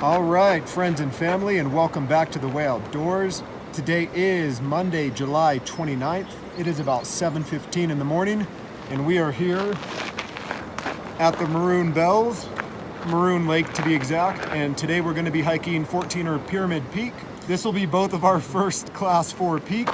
All right, friends and family, and welcome back to the Way Outdoors. Today is Monday, July 29th. It is about 7:15 in the morning, and we are here at the Maroon Lake to be exact, and today we're going to be hiking 14er Pyramid Peak. This will be both of our first Class 4 peak,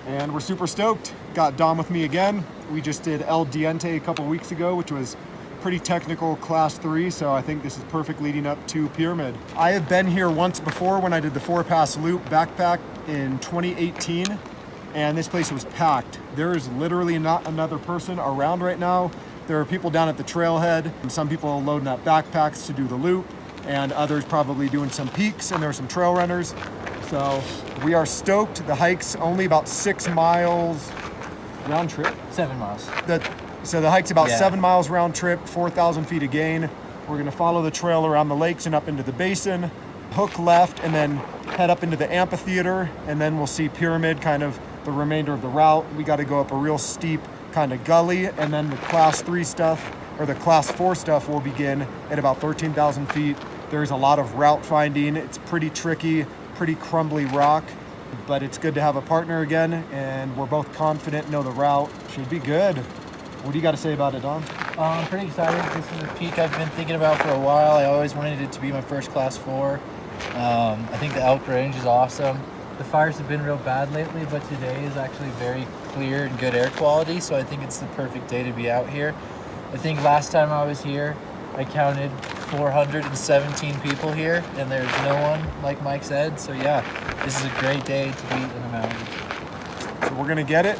and we're super stoked. Got Dom with me again. We just did El Diente a couple weeks ago, which was pretty technical Class 3, so I think this is perfect leading up to Pyramid. I have been here once before when I did the 4-pass loop backpack in 2018, and this place was packed. There is literally not another person around right now. There are people down at the trailhead, and some people loading up backpacks to do the loop, and others probably doing some peaks, and there are some trail runners. So we are stoked. The hike's only about 6 miles round trip. 7 miles. So the hike's about 7 miles round trip, 4,000 feet of gain. We're gonna follow the trail around the lakes and up into the basin, hook left, and then head up into the amphitheater, and then we'll see Pyramid, kind of the remainder of the route. We gotta go up a real steep kind of gully, and then the Class 3 stuff, or the Class 4 stuff, will begin at about 13,000 feet. There's a lot of route finding. It's pretty tricky, pretty crumbly rock, but it's good to have a partner again, and we're both confident, know the route. Should be good. What do you got to say about it, Don? I'm pretty excited. This is a peak I've been thinking about for a while. I always wanted it to be my first Class 4. I think the elk range is awesome. The fires have been real bad lately, but today is actually very clear and good air quality, so I think it's the perfect day to be out here. I think last time I was here, I counted 417 people here, and there's no one, like Mike said. So yeah, this is a great day to be in the mountains. So we're gonna get it.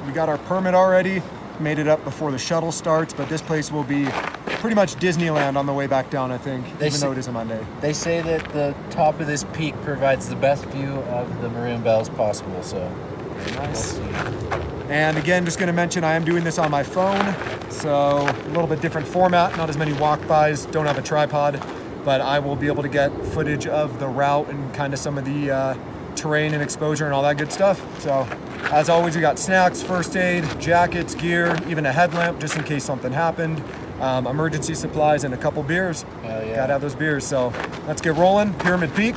We got our permit already. Made it up before the shuttle starts, but this place will be pretty much Disneyland on the way back down, I think, even though it is a Monday. They say that the top of this peak provides the best view of the Maroon Bells possible, so nice. And again, just going to mention I am doing this on my phone, so a little bit different format, not as many walk-bys, don't have a tripod, but I will be able to get footage of the route and kind of some of the terrain and exposure and all that good stuff. So as always, we got snacks, first aid, jackets, gear, even a headlamp just in case something happened, emergency supplies, and a couple beers. Gotta have those beers. So let's get rolling. Pyramid Peak.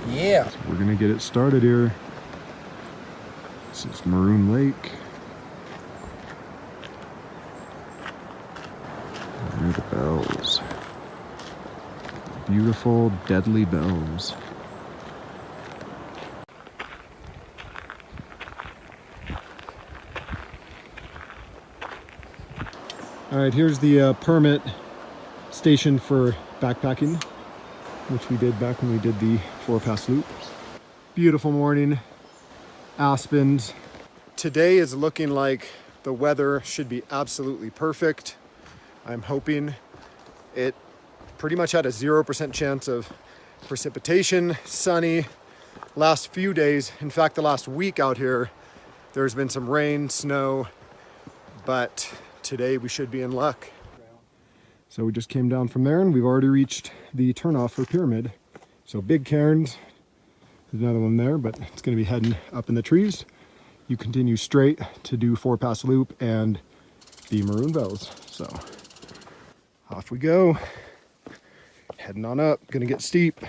Yeah. So we're gonna get it started here. This is Maroon Lake. There are the bells. Beautiful, deadly bells. All right, here's the permit station for backpacking, which we did back when we did the 4-pass loop. Beautiful morning, Aspens. Today is looking like the weather should be absolutely perfect. I'm hoping. It pretty much had a 0% chance of precipitation, sunny. Last few days, in fact, the last week out here, there's been some rain, snow, but today we should be in luck. So we just came down from there and we've already reached the turnoff for Pyramid. So Big Cairns, there's another one there, but it's going to be heading up in the trees. You continue straight to do 4-pass loop and the Maroon Bells. So off we go, heading on up, gonna get steep.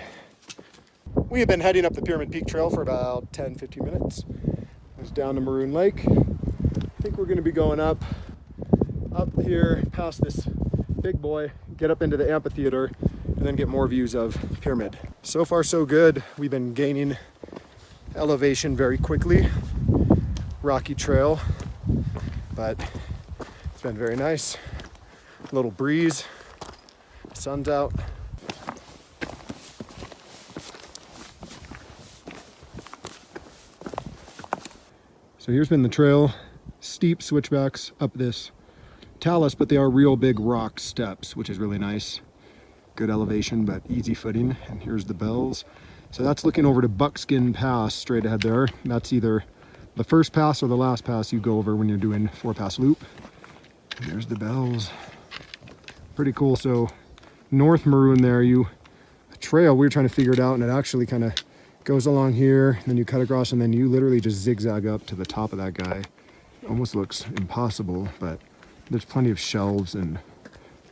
We have been heading up the Pyramid Peak Trail for about 10-15 minutes. It's down to Maroon Lake. I think we're gonna be going up here past this big boy, get up into the amphitheater, and then get more views of Pyramid. So far so good. We've been gaining elevation very quickly. Rocky trail, but it's been very nice. A little breeze, sun's out. So here's been the trail, steep switchbacks up this talus, but they are real big rock steps, which is really nice. Good elevation, but easy footing. And here's the bells. So that's looking over to Buckskin Pass straight ahead there. That's either the first pass or the last pass you go over when you're doing 4-pass loop. And there's the bells. Pretty cool. So North Maroon there, a trail, we were trying to figure it out, and it actually kind of goes along here, then you cut across, and then you literally just zigzag up to the top of that guy. Almost looks impossible, but there's plenty of shelves and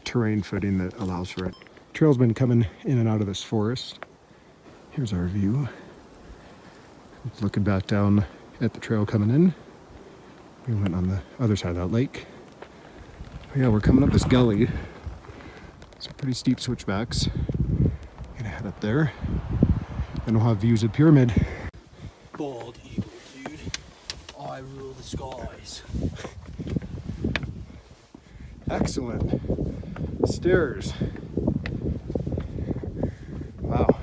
terrain footing that allows for it. Trail's been coming in and out of this forest. Here's our view. Looking back down at the trail coming in. We went on the other side of that lake. Yeah, we're coming up this gully. Some pretty steep switchbacks. Gonna head up there. Then we'll have views of Pyramid. Bald eagle, dude. I rule the skies. Excellent. Stairs. Wow.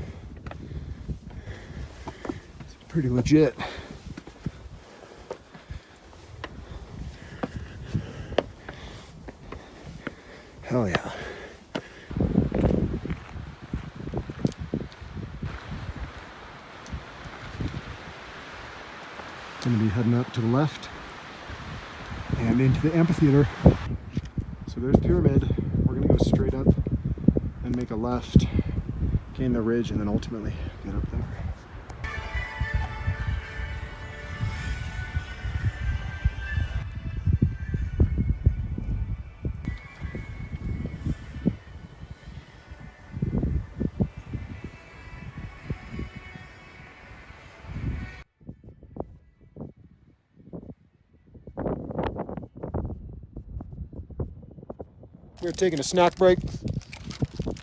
It's pretty legit. Hell yeah. Going to be heading up to the left and into the amphitheater. So there's Pyramid. We're going to go straight up and make a left, gain the ridge, and then ultimately get up there. We're taking a snack break.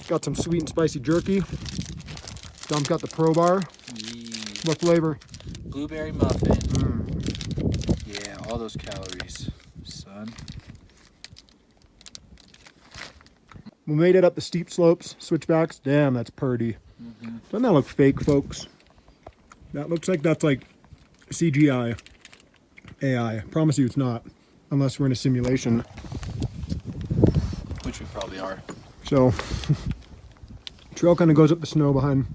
Got some sweet and spicy jerky. Dom's got the Pro Bar. What flavor? Blueberry muffin. Yeah, all those calories, son. We made it up the steep slopes, switchbacks. Damn, that's purty. Doesn't that look fake, folks? That looks like that's like CGI, AI. I promise you it's not, unless we're in a simulation. Which we probably are. So, trail kind of goes up the snow behind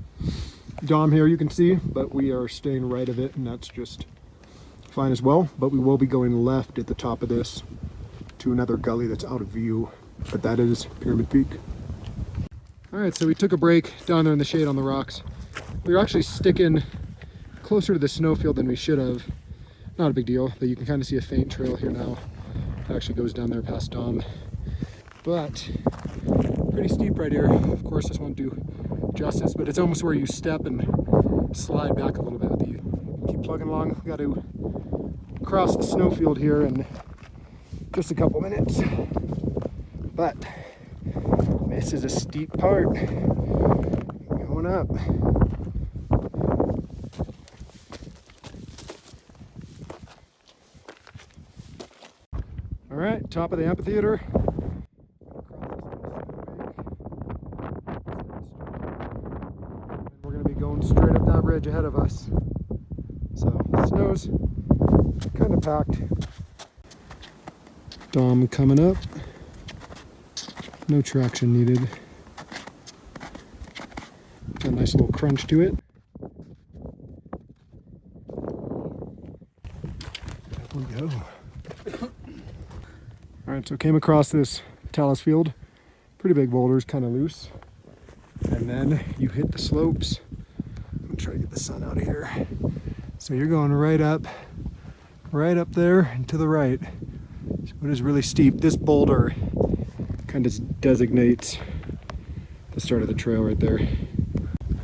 Dom here, you can see, but we are staying right of it, and that's just fine as well. But we will be going left at the top of this to another gully that's out of view, but that is Pyramid Peak. All right, so we took a break down there in the shade on the rocks. We were actually sticking closer to the snowfield than we should have. Not a big deal, but you can kind of see a faint trail here now. It actually goes down there past Dom. But pretty steep right here. Of course, this won't do justice, but it's almost where you step and slide back a little bit. You keep plugging along. We got to cross the snowfield here in just a couple minutes. But this is a steep part. Going up. All right, top of the amphitheater. We're going to be going straight up that ridge ahead of us. So, snow's kind of packed. Dom coming up. No traction needed. Got a nice little crunch to it. Up we go. Alright, so came across this talus field. Pretty big boulders, kind of loose. And then you hit the slopes. I'm gonna try to get the sun out of here. So you're going right up there and to the right. So it is really steep. This boulder kind of designates the start of the trail right there.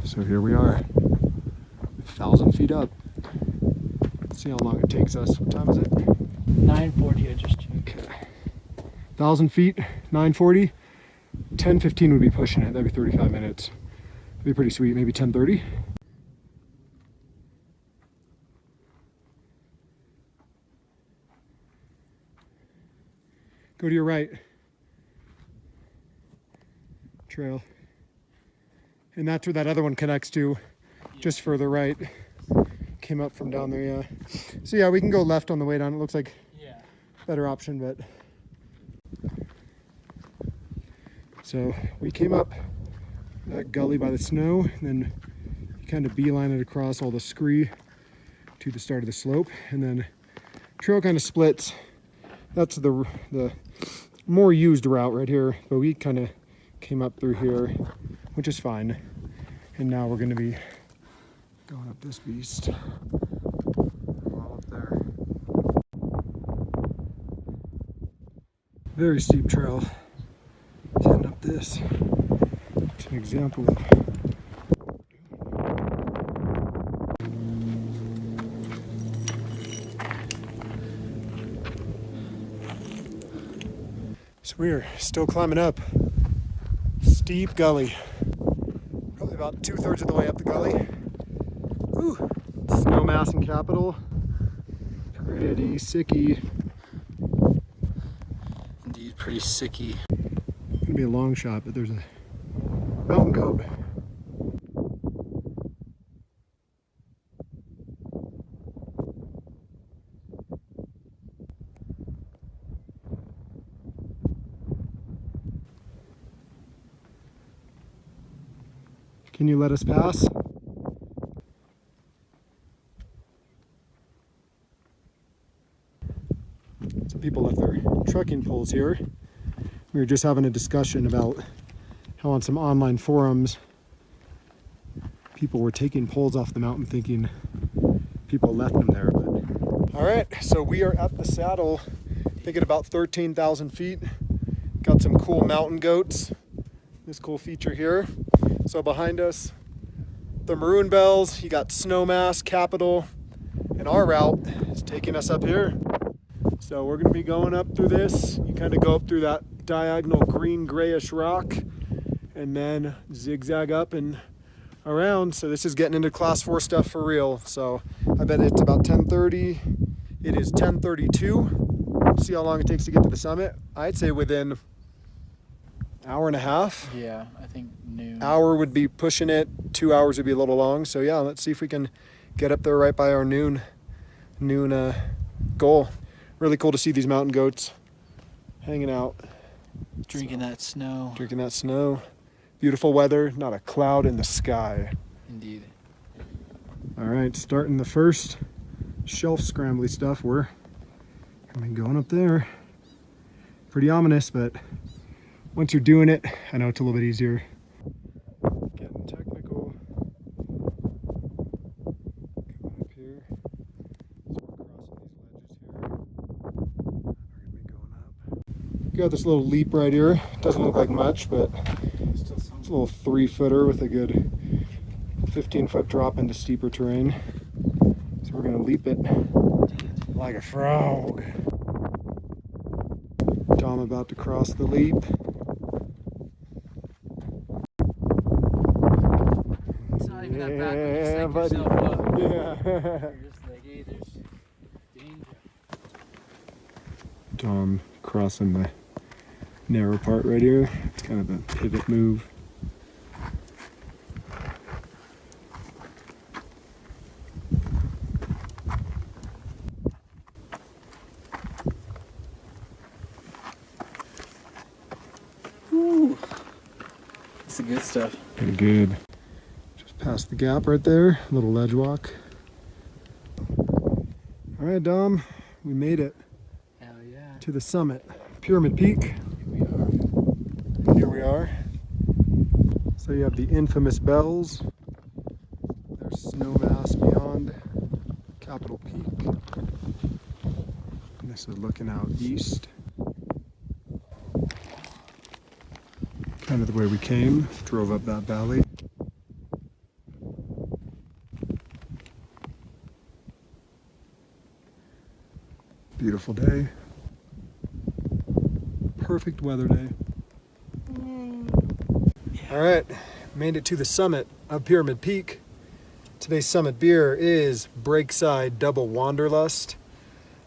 So here we are, 1,000 feet up. Let's see how long it takes us. What time is it? 9:40, I just checked. Okay. 1,000 feet, 9:40. 10:15 would be pushing it. That'd be 35 minutes. That'd be pretty sweet. Maybe 10:30. Go to your right. Trail. And that's where that other one connects to, just further right. Came up from down there, yeah. So yeah, we can go left on the way down. It looks like a better option, but. So we came up that gully by the snow, and then you kind of beeline it across all the scree to the start of the slope, and then trail kind of splits. That's the more used route right here, but we kind of came up through here, which is fine. And now we're going to be going up this beast. All up there. Very steep trail. Heading up this to an example of. So we are still climbing up steep gully. Probably about 2/3 of the way up the gully. Whew. Snowmass and Capital. Pretty sicky. Indeed, pretty sicky. It's gonna be a long shot, but there's a mountain goat. Can you let us pass? Some people left their trekking poles here. We were just having a discussion about how on some online forums people were taking poles off the mountain thinking people left them there. But... All right, so we are at the saddle, I think at about 13,000 feet. Got some cool mountain goats. This cool feature here. So behind us, the Maroon Bells, you got Snowmass, Capital, and our route is taking us up here. So we're gonna be going up through this. You kind of go up through that diagonal green grayish rock and then zigzag up and around. So this is getting into class 4 stuff for real. So I bet it's about 10:30. It is 10:32. See how long it takes to get to the summit. I'd say within hour and a half. Yeah, I think noon. Hour would be pushing it. 2 hours would be a little long. So yeah, let's see if we can get up there right by our noon goal. Really cool to see these mountain goats hanging out. Drinking that snow. Drinking that snow. Beautiful weather, not a cloud in the sky. Indeed. All right, starting the first shelf scrambly stuff. We're going up there. Pretty ominous, but once you're doing it, I know it's a little bit easier. Getting technical. Coming up here. So we're crossing these ledges here. We're gonna be going up. Got this little leap right here. Doesn't look like much, but it's a little 3-footer with a good 15-foot drop into steeper terrain. So we're gonna leap it like a frog. Tom about to cross the leap. It's not even that bad, but just like yourself up. Yeah. You're just like, hey, there's danger. Tom crossing the narrow part right here. It's kind of a pivot move. Woo. That's the good stuff. Pretty good. Just past the gap right there. Little ledge walk. All right, Dom, we made it Hell yeah. to the summit. Pyramid Peak. Here we are. So you have the infamous bells. There's Snowmass beyond Capitol Peak. And this is looking out east. Kind of the way we came, drove up that valley. Beautiful day. Perfect weather day. All right, made it to the summit of Pyramid Peak. Today's summit beer is Breakside Double Wanderlust.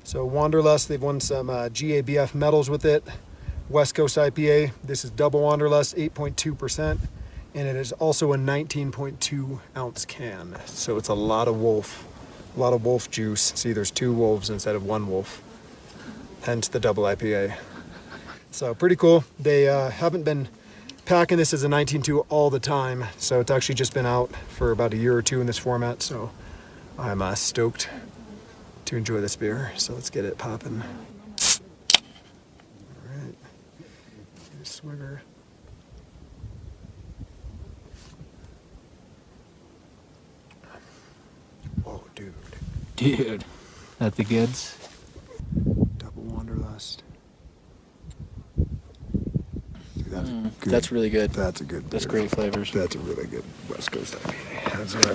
So Wanderlust, they've won some GABF medals with it. West Coast IPA. This is Double Wanderlust, 8.2%, and it is also a 19.2 ounce can. So it's a lot of wolf juice. See, there's 2 wolves instead of 1 wolf, hence the double IPA. So pretty cool. They haven't been packing this as a 19.2 all the time, so it's actually just been out for about a year or 2 in this format. So I'm stoked to enjoy this beer. So let's get it popping. Swigger. Whoa, dude. That the goods? Double Wanderlust. Dude, that's good. That's really good. That's a good beer. That's great flavors. That's a really good West Coast IPA. That's what I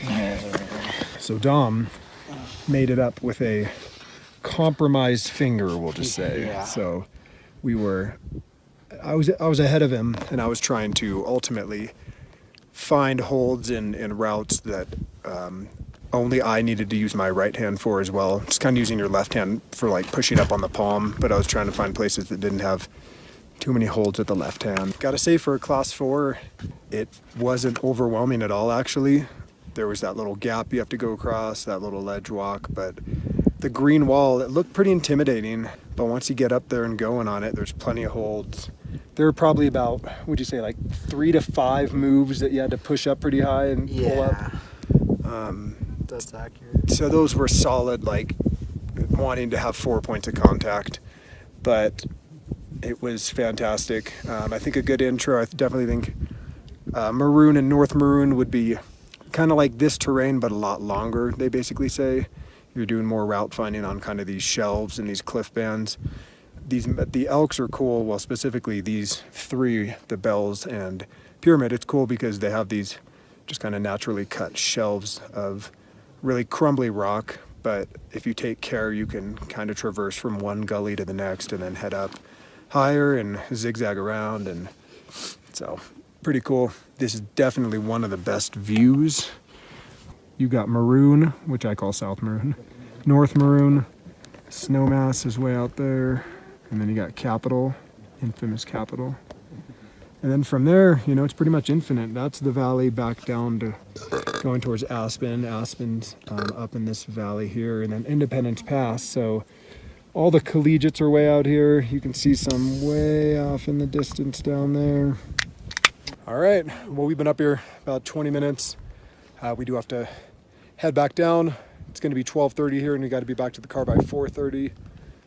know. So Dom made it up with a compromised finger, we'll just say. Yeah. So I was ahead of him, and I was trying to ultimately find holds in routes that only I needed to use my right hand for as well. Just kind of using your left hand for like pushing up on the palm, but I was trying to find places that didn't have too many holds at the left hand. Gotta say, for a class 4, it wasn't overwhelming at all, actually. There was that little gap you have to go across, that little ledge walk, but the green wall, it looked pretty intimidating, but once you get up there and going on it, there's plenty of holds. There were probably about, would you say, like 3 to 5 moves that you had to push up pretty high and pull up. That's accurate. So those were solid, like wanting to have 4 points of contact, but it was fantastic. I think a good intro, I definitely think Maroon and North Maroon would be kind of like this terrain, but a lot longer, they basically say. You're doing more route finding on kind of these shelves and these cliff bands. The elks are cool, well, specifically these 3, the Bells and Pyramid. It's cool because they have these just kind of naturally cut shelves of really crumbly rock, but if you take care, you can kind of traverse from one gully to the next and then head up higher and zigzag around, and so pretty cool. This is definitely one of the best views. You got Maroon, which I call South Maroon, North Maroon, Snowmass is way out there, and then you got Capitol, infamous Capitol. And then from there, you know, it's pretty much infinite. That's the valley back down to going towards Aspen. Aspen's up in this valley here, and then Independence Pass. So all the collegiates are way out here. You can see some way off in the distance down there. All right, well, we've been up here about 20 minutes. We do have to head back down. It's gonna be 12:30 here, and we gotta be back to the car by 4:30.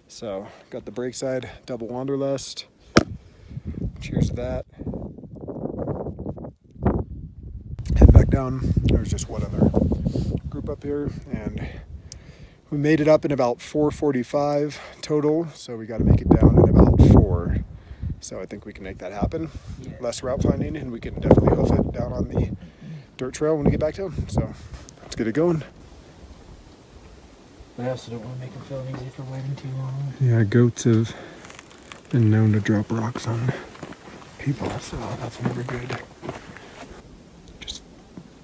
So got the brake side, double wanderlust. Cheers to that. Head back down. There's just one other group up here, and we made it up in about 4:45 total, so we got to make it down in about 4. So I think we can make that happen. Yeah. Less route finding, and we can definitely hoof it down on the dirt trail when we get back down. So let's get it going. But I also don't want to make it feel easy for waiting too long. Yeah, goats have been known to drop rocks on people, so that's never good.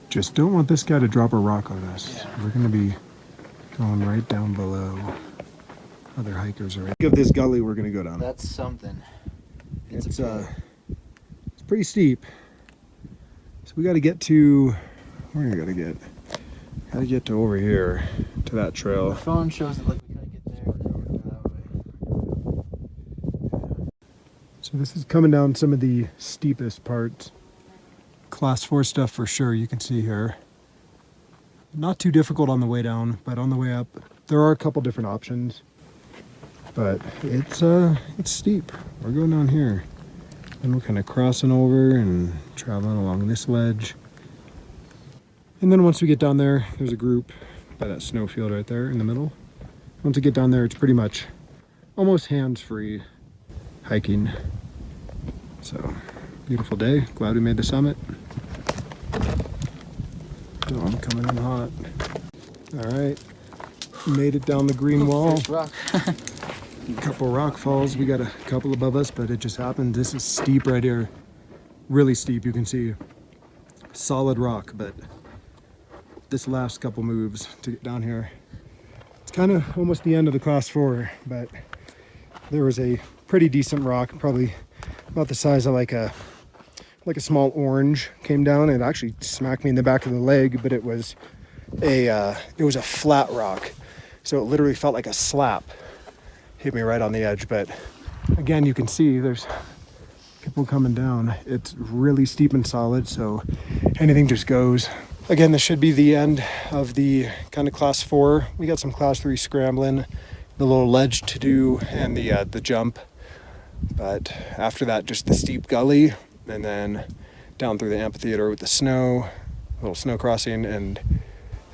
Just don't want this guy to drop a rock on us. Yeah. We're gonna be going right down below other hikers are. Think of this gully we're gonna go down. That's something. It's pretty steep. So we got to get to where we gotta get. Got to get to over here to that trail. The phone shows it like we gotta get there. That way. So this is coming down some of the steepest parts. Class 4 stuff for sure, you can see here. Not too difficult on the way down, but on the way up, there are a couple different options. But it's steep. We're going down here. And we're kind of crossing over and traveling along this ledge. And then once we get down there, there's a group by that snowfield right there in the middle. Once we get down there, it's pretty much almost hands-free hiking. So, beautiful day. Glad we made the summit. Dawn coming in hot. All right, made it down the green wall. First rock. A couple rock falls. We got a couple above us, but it just happened. This is steep right here. Really steep. You can see solid rock, but this last couple moves to get down here, it's kind of almost the end of the class 4, but there was a pretty decent rock, probably about the size of like a small orange, came down and actually smacked me in the back of the leg, but it was a flat rock, so it literally felt like a slap hit me right on the edge. But again, you can see there's people coming down. It's really steep and solid, so anything just goes. Again, this should be the end of the kind of class 4. We got some class 3 scrambling, the little ledge to do, and the jump. But after that, just the steep gully, and then down through the amphitheater with the snow, little snow crossing, and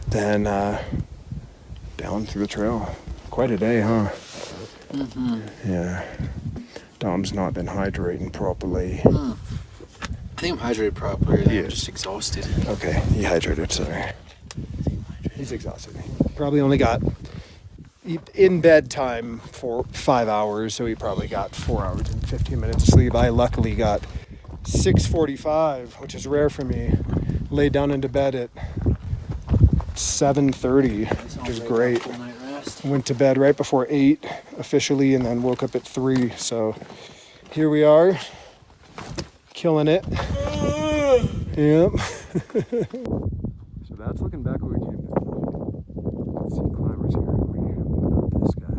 then down through the trail. Quite a day, huh? Mm-hmm. Yeah. Dom's not been hydrating properly. I think I'm hydrated properly. He I'm is. just exhausted. Okay, he hydrated, sorry. He's exhausted. Probably only got in bed time for 5 hours, so he probably got 4 hours and 15 minutes of sleep. I luckily got 6:45, which is rare for me. Laid down into bed at 7:30, which is great. Went to bed right before 8 officially, and then woke up at 3. So here we are, killing it. Yep. So that's looking back where we came down. You can see climbers here. We went up this guy,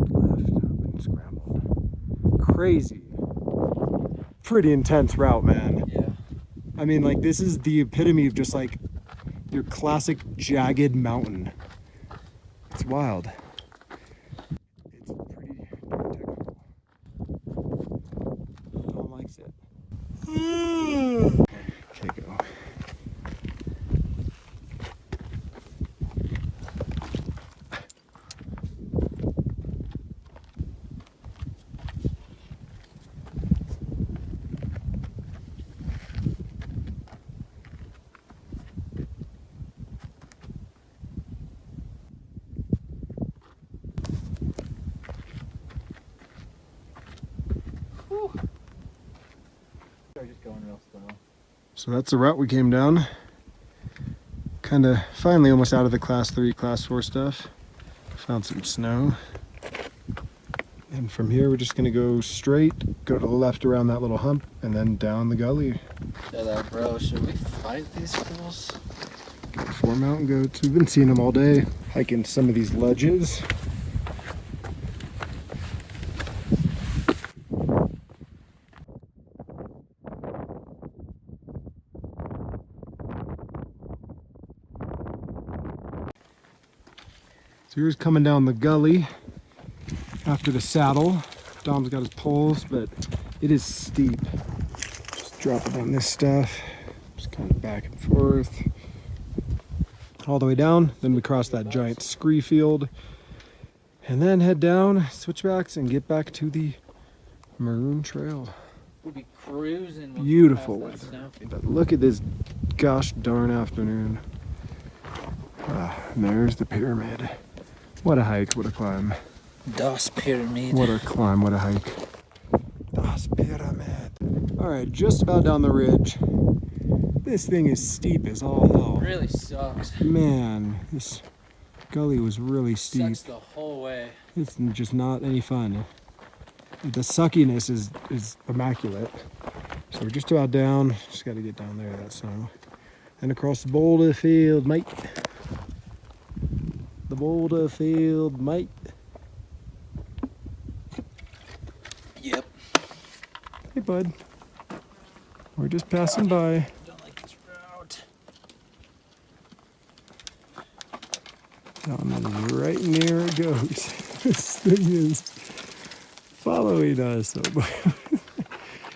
left, up and scrambled. Crazy. Pretty intense route, man. Yeah. I mean, like, this is the epitome of just like your classic jagged mountain. It's wild. It's pretty darn technical. Dom likes it. Okay, go. Just going real slow. So that's the route we came down. Kind of finally almost out of the class 3, class 4 stuff. Found some snow. And from here we're just gonna go straight, go to the left around that little hump, and then down the gully. Yeah, that bro, should we fight these fools? 4 mountain goats. We've been seeing them all day. Hiking some of these ledges. So here's coming down the gully after the saddle. Dom's got his poles, but it is steep. Just dropping down this stuff. Just kind of back and forth. All the way down. Then we cross that giant scree field. And then head down, switchbacks, and get back to the Maroon Trail. We'll be cruising. Beautiful weather. But look at this gosh darn afternoon. And there's the pyramid. What a hike, what a climb. Das Pyramid. What a climb, what a hike. Das Pyramid. Alright, just about down the ridge. This thing is steep as all hell. It really sucks. Man, this gully was really steep. Sucks the whole way. It's just not any fun. The suckiness is immaculate. So we're just about down. Just got to get down there, that snow. And across the boulder field, mate. The boulder field, mate. Yep. Hey, bud. We're just passing by. Don't like this route. Dom is right near it goes. This thing is following us.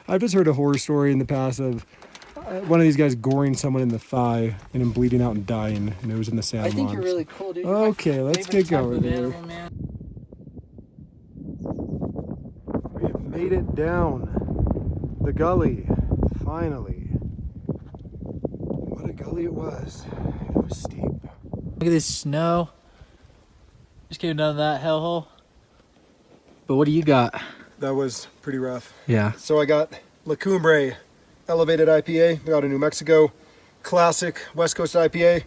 I've just heard a horror story in the past of one of these guys goring someone in the thigh and him bleeding out and dying, and it was in the sand. I think you're really cool, dude. Okay, let's get going here. We have made it down the gully, finally. What a gully it was. It was steep. Look at this snow. Just came down that hellhole. But what do you got? That was pretty rough. Yeah. So I got La Cumbre Elevated IPA out of New Mexico. Classic West Coast IPA.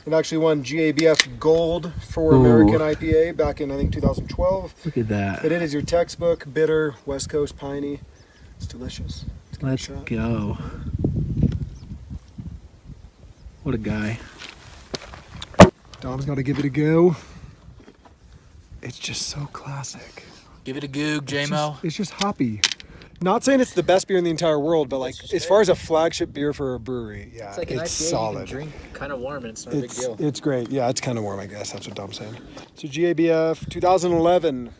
It actually won GABF Gold for American IPA back in, I think, 2012. Look at that. But it is your textbook, bitter, West Coast piney. It's delicious. Let's go. What a guy. Dom's got to give it a go. It's just so classic. Give it a goog, J-Mo. It's just hoppy. Not saying it's the best beer in the entire world, but like as far as a flagship beer for a brewery, yeah, It's like an IPA solid. you can drink kind of warm and it's not a big deal. It's great. Yeah, it's kind of warm, I guess. That's what Dom's saying. So GABF 2011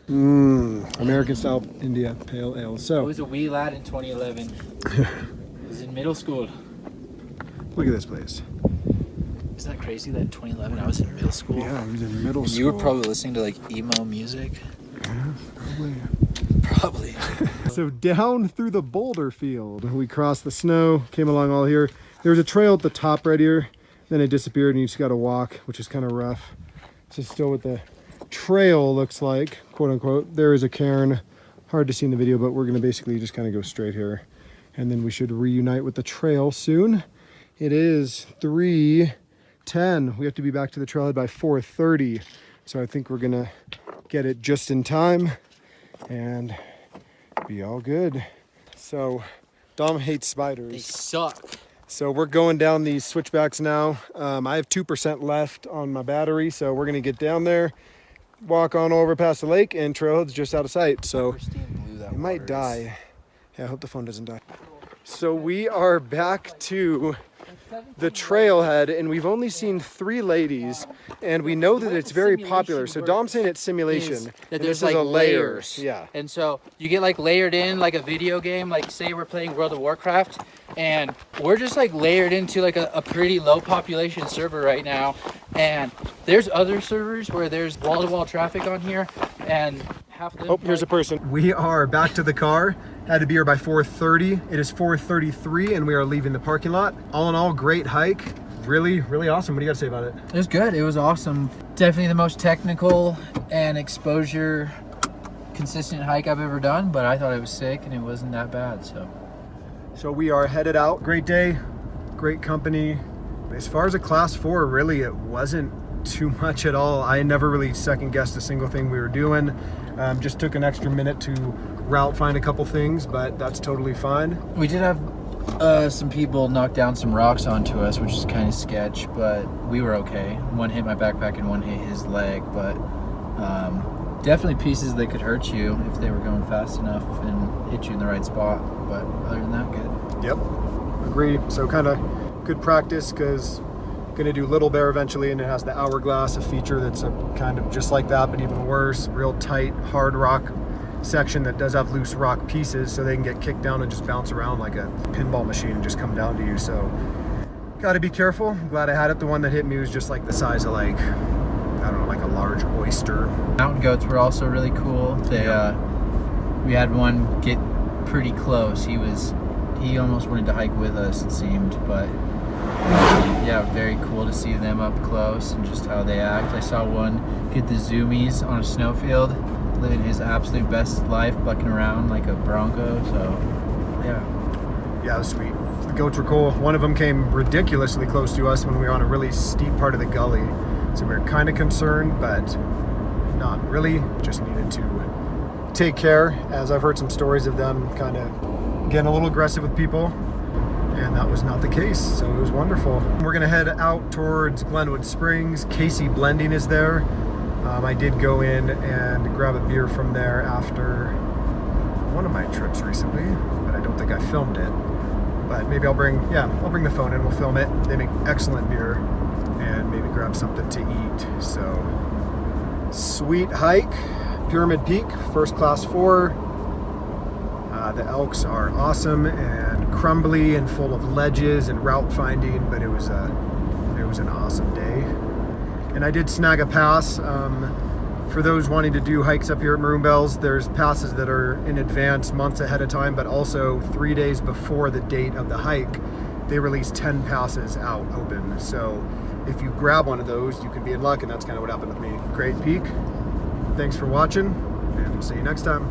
American Style India Pale Ale. I So was a wee lad in 2011. I was in middle school. look at this place. Isn't that crazy that in 2011 I was in middle school? Yeah, he was in middle school. You were probably listening to like emo music. Yeah, probably. Probably. So down through the boulder field, we crossed the snow, came along all here. There was a trail at the top right here, then it disappeared and you just got to walk, which is kind of rough. This is still what the trail looks like, quote unquote. There is a cairn, hard to see in the video, but we're going to basically just kind of go straight here. And then we should reunite with the trail soon. It is 3:10. We have to be back to the trailhead by 4:30. So I think we're going to get it just in time and be all good. So Dom hates spiders. They suck. So we're going down these switchbacks now. I have 2% left on my battery, so we're gonna get down there, walk on over past the lake, and trailhead's just out of sight. So it might die. Yeah, I hope the phone doesn't die. So we are back to the trailhead, and we've only seen 3 ladies, and we know that it's very popular. So Dom's saying it's simulation. That there's like layers. Yeah. And so you get like layered in like a video game, like say we're playing World of Warcraft, and we're just like layered into like a pretty low population server right now. And there's other servers where there's wall-to-wall traffic on here, and half of them. Oh, here's a person. We are back to the car. Had to be here by 4:30. It is 4:33 and we are leaving the parking lot. All in all, great hike. Really, really awesome. What do you got to say about it? It was good. It was awesome. Definitely the most technical and exposure consistent hike I've ever done, but I thought it was sick and it wasn't that bad. So we are headed out. Great day, great company. As far as a class 4, really, it wasn't too much at all. I never really second guessed a single thing we were doing. Just took an extra minute to route find a couple things, but that's totally fine. We did have some people knock down some rocks onto us, which is kind of sketch, but we were okay. One hit my backpack and one hit his leg, but definitely pieces that could hurt you if they were going fast enough and hit you in the right spot. But other than that, good. Yep, agree. So kind of good practice, because gonna do Little Bear eventually, and it has the Hourglass, a feature that's a kind of just like that, but even worse. Real tight, hard rock section that does have loose rock pieces, so they can get kicked down and just bounce around like a pinball machine and just come down to you. So got to be careful. I'm glad I had it. The one that hit me was just like the size of like, I don't know, like a large oyster. Mountain goats were also really cool. They we had one get pretty close. He almost wanted to hike with us, it seemed, but yeah, very cool to see them up close and just how they act. I saw one get the zoomies on a snowfield, living his absolute best life, bucking around like a bronco. So yeah, it was sweet. The goats were cool. One of them came ridiculously close to us when we were on a really steep part of the gully, so we were kind of concerned, but not really. Just needed to take care, as I've heard some stories of them kind of getting a little aggressive with people, and that was not the case, so it was wonderful. We're gonna head out towards Glenwood Springs. Casey Blending is there. I did go in and grab a beer from there after one of my trips recently, but I don't think I filmed it. But maybe I'll bring the phone in, we'll film it. They make excellent beer, and maybe grab something to eat. So, sweet hike, Pyramid Peak, first class 4. The Elks are awesome and crumbly and full of ledges and route finding, but it was an awesome day. And I did snag a pass. For those wanting to do hikes up here at Maroon Bells, there's passes that are in advance, months ahead of time, but also 3 days before the date of the hike, they release 10 passes out open. So if you grab one of those, you can be in luck, and that's kind of what happened with me. Great peak. Thanks for watching, and we'll see you next time.